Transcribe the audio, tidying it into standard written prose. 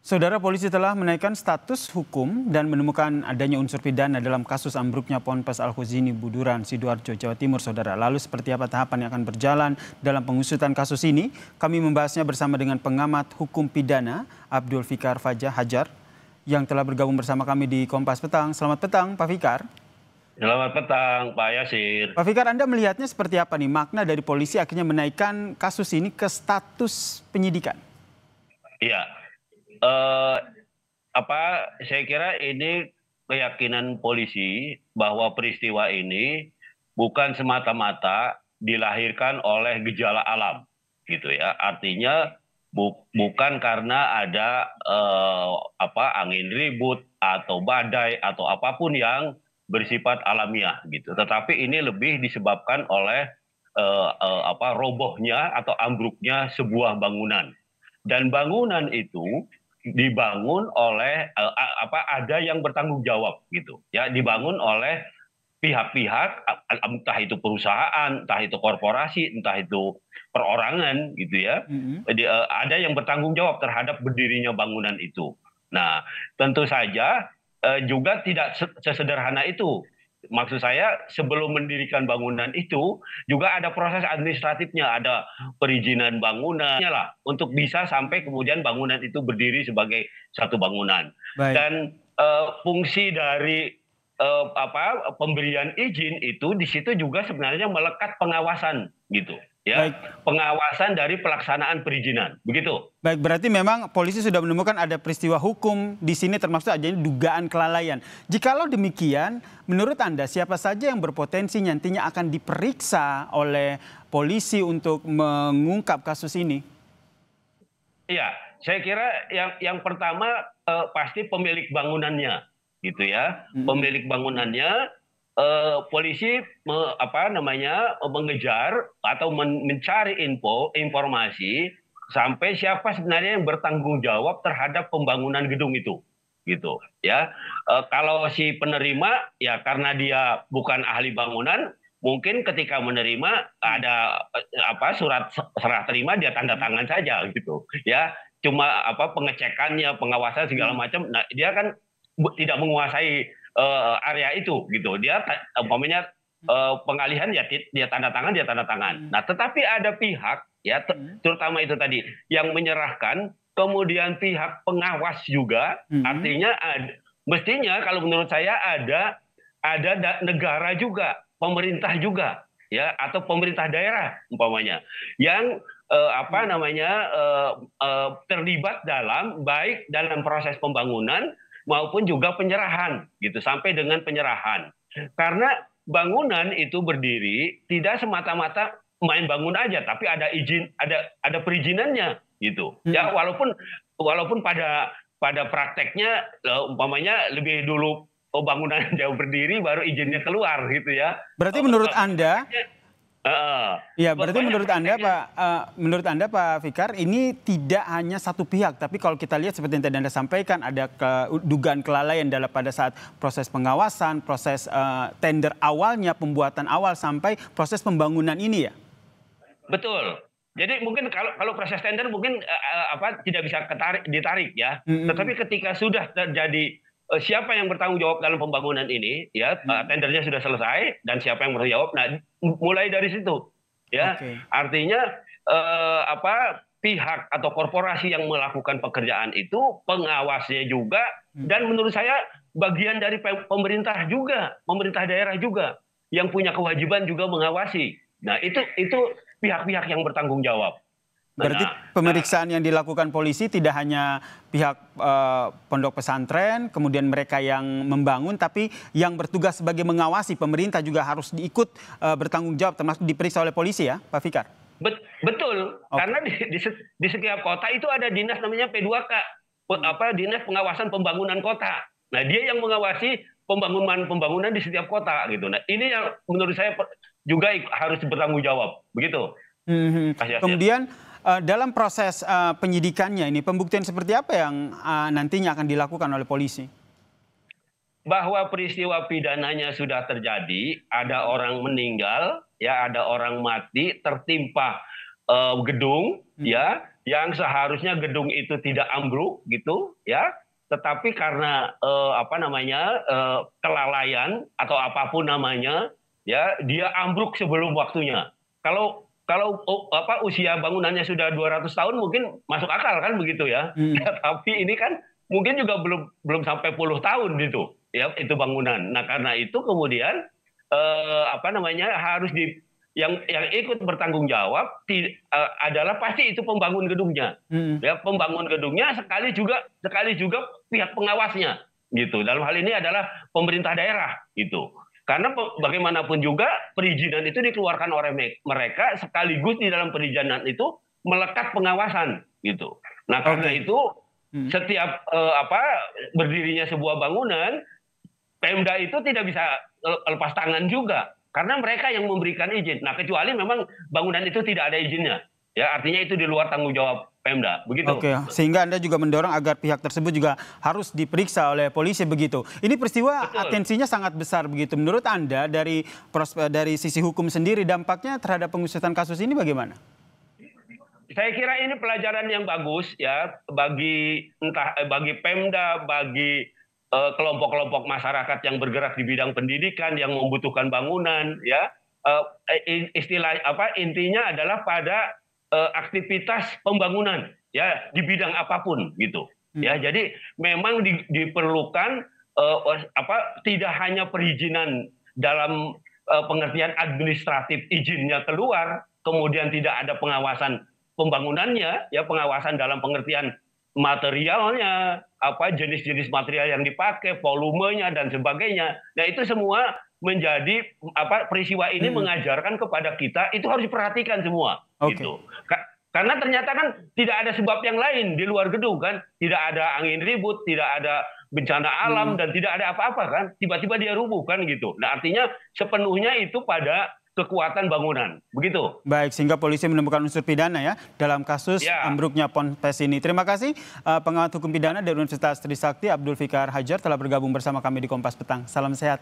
Saudara, polisi telah menaikkan status hukum dan menemukan adanya unsur pidana dalam kasus ambruknya Ponpes Al-Khuzini Buduran, Sidoarjo, Jawa Timur, Saudara. Lalu seperti apa tahapan yang akan berjalan dalam pengusutan kasus ini? Kami membahasnya bersama dengan pengamat hukum pidana Abdul Fikar Fajah Hajar yang telah bergabung bersama kami di Kompas Petang. Selamat petang, Pak Fikar. Selamat petang, Pak Yasir. Pak Fikar, Anda melihatnya seperti apa nih makna dari polisi akhirnya menaikkan kasus ini ke status penyidikan? Iya. Saya kira ini keyakinan polisi bahwa peristiwa ini bukan semata-mata dilahirkan oleh gejala alam, gitu ya. Artinya bukan karena ada angin ribut atau badai atau apapun yang bersifat alamiah, gitu. Tetapi ini lebih disebabkan oleh robohnya atau ambruknya sebuah bangunan. Dan bangunan itu dibangun oleh ada yang bertanggung jawab, gitu ya, dibangun oleh pihak-pihak, entah itu perusahaan, entah itu korporasi, entah itu perorangan, gitu ya. Ada yang bertanggung jawab terhadap berdirinya bangunan itu. Nah, tentu saja juga tidak sesederhana itu. Maksud saya, sebelum mendirikan bangunan itu juga ada proses administratifnya, ada perizinan bangunannya lah, untuk bisa sampai kemudian bangunan itu berdiri sebagai satu bangunan. Baik. Dan fungsi dari pemberian izin itu di situ juga sebenarnya melekat pengawasan, gitu ya. Baik. Pengawasan dari pelaksanaan perizinan, begitu. Baik, berarti memang polisi sudah menemukan ada peristiwa hukum di sini termasuk adanya dugaan kelalaian. Jikalau demikian, menurut Anda siapa saja yang berpotensi nantinya akan diperiksa oleh polisi untuk mengungkap kasus ini? Iya, saya kira yang pertama pasti pemilik bangunannya, gitu ya. Pemilik bangunannya, polisi mengejar atau mencari informasi sampai siapa sebenarnya yang bertanggung jawab terhadap pembangunan gedung itu, gitu ya. Kalau si penerima, ya karena dia bukan ahli bangunan, mungkin ketika menerima ada surat serah terima, dia tanda tangan saja, gitu ya. Cuma pengecekannya, pengawasan segala macam, nah dia kan tidak menguasai area itu, gitu. Dia umpamanya pengalihan, ya dia tanda tangan. Nah, tetapi ada pihak, ya terutama itu tadi yang menyerahkan, kemudian pihak pengawas juga. Artinya mestinya kalau menurut saya ada negara juga, pemerintah juga, ya, atau pemerintah daerah umpamanya yang terlibat baik dalam proses pembangunan maupun juga penyerahan, gitu, sampai dengan penyerahan. Karena bangunan itu berdiri tidak semata-mata main bangun aja, tapi ada izin, ada perizinannya, gitu. Ya, walaupun pada prakteknya umpamanya lebih dulu bangunan jauh berdiri baru izinnya keluar, gitu ya. Berarti menurut Anda, menurut Anda Pak Fikar, ini tidak hanya satu pihak, tapi kalau kita lihat seperti yang tadi Anda sampaikan, ada dugaan kelalaian pada saat proses pengawasan, proses tender awalnya, pembuatan awal sampai proses pembangunan ini, ya? Betul. Jadi mungkin kalau proses tender mungkin tidak bisa ditarik, ya. Tetapi ketika sudah terjadi siapa yang bertanggung jawab dalam pembangunan ini, ya, tendernya sudah selesai dan siapa yang bertanggung jawab, nah mulai dari situ, ya. Artinya pihak atau korporasi yang melakukan pekerjaan itu, pengawasnya juga, dan menurut saya bagian dari pemerintah juga, pemerintah daerah juga yang punya kewajiban juga mengawasi. Nah, itu pihak-pihak yang bertanggung jawab. Berarti pemeriksaan yang dilakukan polisi tidak hanya pihak pondok pesantren, kemudian mereka yang membangun, tapi yang bertugas sebagai mengawasi, pemerintah juga harus diikut bertanggung jawab, termasuk diperiksa oleh polisi, ya, Pak Fikar? Betul, karena di setiap kota itu ada dinas namanya P2K, Dinas Pengawasan Pembangunan Kota. Nah, dia yang mengawasi pembangunan di setiap kota, gitu. Nah, ini yang menurut saya juga harus bertanggung jawab, begitu. Kemudian dalam proses penyidikannya ini, pembuktian seperti apa yang nantinya akan dilakukan oleh polisi? Bahwa peristiwa pidananya sudah terjadi, ada orang meninggal, ya, ada orang mati tertimpa gedung, ya, yang seharusnya gedung itu tidak ambruk gitu ya, tetapi karena kelalaian atau apapun namanya ya, dia ambruk sebelum waktunya. Kalau kalau usia bangunannya sudah 200 tahun mungkin masuk akal kan begitu ya. Ya, tapi ini kan mungkin juga belum sampai puluh tahun gitu ya itu bangunan. Nah, karena itu kemudian harus yang ikut bertanggung jawab adalah pasti itu pembangun gedungnya. Ya, pembangun gedungnya sekali juga pihak pengawasnya gitu. Dalam hal ini adalah pemerintah daerah gitu. Karena bagaimanapun juga perizinan itu dikeluarkan oleh mereka, sekaligus di dalam perizinan itu melekat pengawasan gitu. Nah, karena itu setiap berdirinya sebuah bangunan, Pemda itu tidak bisa lepas tangan juga. Karena mereka yang memberikan izin. Nah, kecuali memang bangunan itu tidak ada izinnya. Ya, artinya itu di luar tanggung jawab Pemda. Begitu. Oke, sehingga Anda juga mendorong agar pihak tersebut juga harus diperiksa oleh polisi begitu. Ini peristiwa atensinya sangat besar begitu. Menurut Anda dari sisi hukum sendiri dampaknya terhadap pengusutan kasus ini bagaimana? Saya kira ini pelajaran yang bagus ya bagi Pemda, bagi kelompok-kelompok masyarakat yang bergerak di bidang pendidikan yang membutuhkan bangunan ya. Intinya adalah pada aktivitas pembangunan ya di bidang apapun gitu. Ya, jadi memang diperlukan tidak hanya perizinan dalam pengertian administratif izinnya keluar, kemudian tidak ada pengawasan pembangunannya, ya pengawasan dalam pengertian materialnya, jenis-jenis material yang dipakai, volumenya dan sebagainya. Nah, itu semua menjadi peristiwa ini mengajarkan kepada kita itu harus diperhatikan semua gitu. Karena ternyata kan tidak ada sebab yang lain di luar gedung kan, tidak ada angin ribut, tidak ada bencana alam dan tidak ada apa-apa kan, tiba-tiba dia rubuh kan gitu. Nah, artinya sepenuhnya itu pada kekuatan bangunan, begitu. Baik, sehingga polisi menemukan unsur pidana ya dalam kasus ambruknya Ponpes ini. Terima kasih pengamat hukum pidana dari Universitas Trisakti Abdul Fikar Hajar telah bergabung bersama kami di Kompas Petang. Salam sehat.